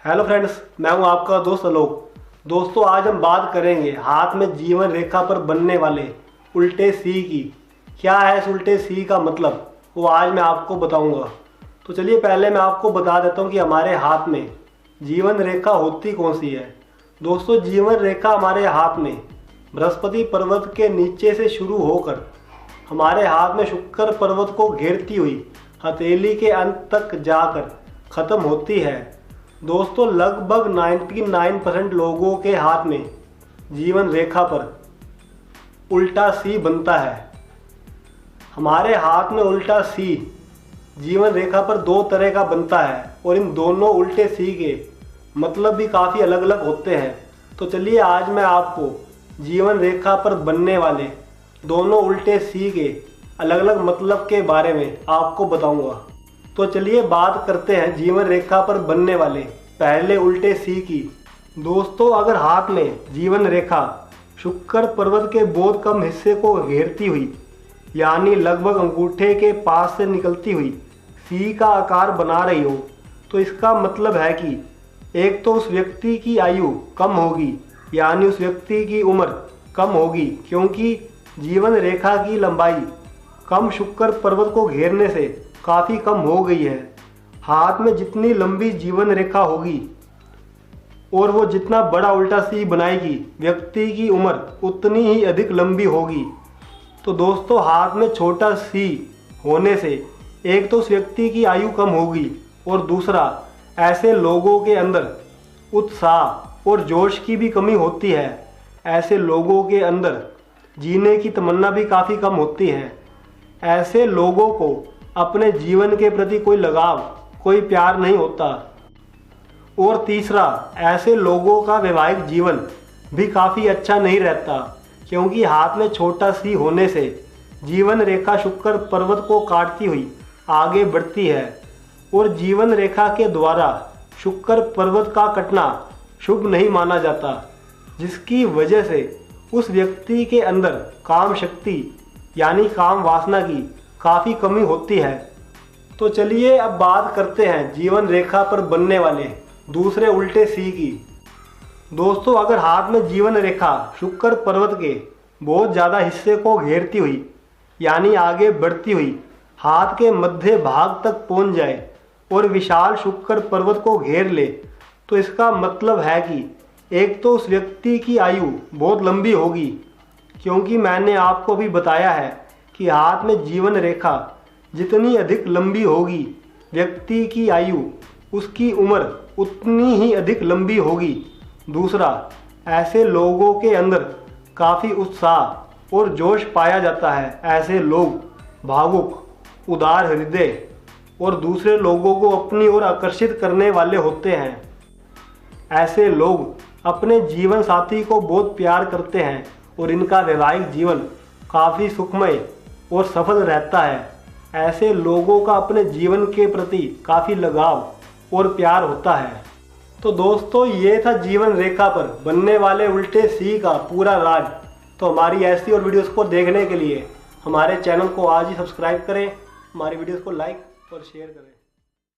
Hello friends, मैं हूं आपका दोस्त आलोक। दोस्तों, आज हम बात करेंगे हाथ में जीवन रेखा पर बनने वाले उल्टे सी की। क्या है इस उल्टे सी का मतलब, वो आज मैं आपको बताऊंगा। तो चलिए पहले मैं आपको बता देता हूं कि हमारे हाथ में जीवन रेखा होती कौन सी है। दोस्तों, जीवन रेखा हमारे हाथ में बृहस्पति पर्वत के नीचे से शुरू होकर हमारे हाथ में शुक्र पर्वत को घेरती हुई हथेली के अंत तक जाकर खत्म होती है। दोस्तों, लगभग 99% लोगों के हाथ में जीवन रेखा पर उल्टा सी बनता है। हमारे हाथ में उल्टा सी जीवन रेखा पर दो तरह का बनता है और इन दोनों उल्टे सी के मतलब भी काफ़ी अलग अलग होते हैं। तो चलिए आज मैं आपको जीवन रेखा पर बनने वाले दोनों उल्टे सी के अलग अलग मतलब के बारे में आपको बताऊंगा। तो चलिए बात करते हैं जीवन रेखा पर बनने वाले पहले उल्टे सी की। दोस्तों, अगर हाथ में जीवन रेखा शुक्र पर्वत के बहुत कम हिस्से को घेरती हुई यानी लगभग अंगूठे के पास से निकलती हुई सी का आकार बना रही हो, तो इसका मतलब है कि एक तो उस व्यक्ति की आयु कम होगी यानी उस व्यक्ति की उम्र कम होगी, क्योंकि जीवन रेखा की लंबाई कम शुक्र पर्वत को घेरने से काफ़ी कम हो गई है। हाथ में जितनी लंबी जीवन रेखा होगी और वो जितना बड़ा उल्टा सी बनाएगी, व्यक्ति की उम्र उतनी ही अधिक लंबी होगी। तो दोस्तों, हाथ में छोटा सी होने से एक तो उस व्यक्ति की आयु कम होगी और दूसरा ऐसे लोगों के अंदर उत्साह और जोश की भी कमी होती है। ऐसे लोगों के अंदर जीने की तमन्ना भी काफ़ी कम होती है। ऐसे लोगों को अपने जीवन के प्रति कोई लगाव, कोई प्यार नहीं होता। और तीसरा, ऐसे लोगों का वैवाहिक जीवन भी काफ़ी अच्छा नहीं रहता, क्योंकि हाथ में छोटा सी होने से जीवन रेखा शुक्र पर्वत को काटती हुई आगे बढ़ती है और जीवन रेखा के द्वारा शुक्र पर्वत का कटना शुभ नहीं माना जाता, जिसकी वजह से उस व्यक्ति के अंदर काम शक्ति यानी काम वासना की काफ़ी कमी होती है। तो चलिए अब बात करते हैं जीवन रेखा पर बनने वाले दूसरे उल्टे सी की। दोस्तों, अगर हाथ में जीवन रेखा शुक्र पर्वत के बहुत ज़्यादा हिस्से को घेरती हुई यानी आगे बढ़ती हुई हाथ के मध्य भाग तक पहुंच जाए और विशाल शुक्र पर्वत को घेर ले, तो इसका मतलब है कि एक तो उस व्यक्ति की आयु बहुत लंबी होगी, क्योंकि मैंने आपको भी बताया है कि हाथ में जीवन रेखा जितनी अधिक लंबी होगी, व्यक्ति की आयु, उसकी उम्र उतनी ही अधिक लंबी होगी। दूसरा, ऐसे लोगों के अंदर काफ़ी उत्साह और जोश पाया जाता है। ऐसे लोग भावुक, उदार हृदय और दूसरे लोगों को अपनी ओर आकर्षित करने वाले होते हैं। ऐसे लोग अपने जीवन साथी को बहुत प्यार करते हैं और इनका वैवाहिक जीवन काफ़ी सुखमय और सफल रहता है। ऐसे लोगों का अपने जीवन के प्रति काफ़ी लगाव और प्यार होता है। तो दोस्तों, ये था जीवन रेखा पर बनने वाले उल्टे सी का पूरा राज। तो हमारी ऐसी और वीडियोस को देखने के लिए हमारे चैनल को आज ही सब्सक्राइब करें, हमारी वीडियोस को लाइक और शेयर करें।